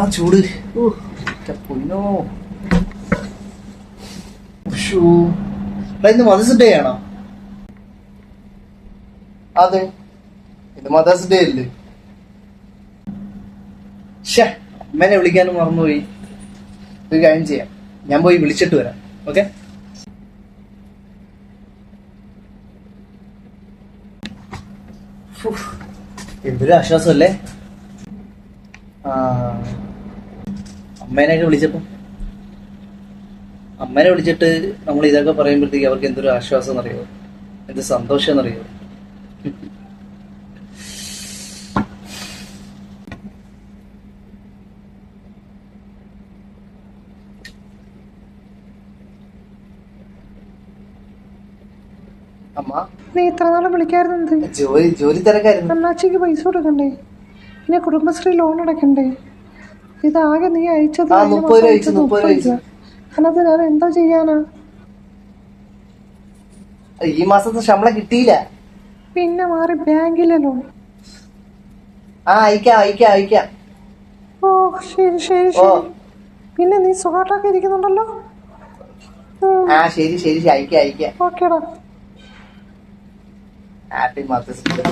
ആ ചൂട് പൊന്നോ. ഇന്ന് മദേഴ്സ് ഡേ ആണോ? അതെ, ഇത് മദേഴ്സ് ഡേ അല്ലേ? അമ്മേനെ വിളിക്കാനും മറന്നുപോയി. ഒരു കാര്യം ചെയ്യാം, ഞാൻ പോയി വിളിച്ചിട്ട് വരാം. ഓക്കെ, എന്തൊരു ആശ്വാസമല്ലേ അമ്മേനെയൊക്കെ വിളിച്ചപ്പോ. അമ്മേനെ വിളിച്ചിട്ട് നമ്മൾ ഇതൊക്കെ പറയുമ്പോഴത്തേക്ക് അവർക്ക് എന്തൊരു ആശ്വാസം എന്നറിയോ, എന്ത് സന്തോഷം എന്നറിയോ. അമ്മ, നീ ഇത്ര നാളെ വിളിക്കാറുണ്ട്? ജോലി തിരക്കായിരുന്നു. അണ്ണാച്ചിക്ക് പൈസ കൊടുക്കണ്ടേ? പിന്നെ കുടുംബശ്രീ ലോൺ അടക്കണ്ടേ? ഇതാകെ നീ അയച്ചത് 30 രൂപ. അല്ലാതെ ഞാൻ എന്താ ചെയ്യാനാ? ഈ മാസത്തെ ശമ്പളം കിട്ടിയില്ല. പിന്നെ മാറി ബാങ്കിലെ ലോൺ. അയക്കാം. ഓ ശരി ശരി ശരി. പിന്നെ നീ സുഖമായിട്ടൊക്കെ ഇരിക്കുന്നുണ്ടല്ലോ? ശരി അയക്കാം. ഓക്കേടാ. Happy mother's day.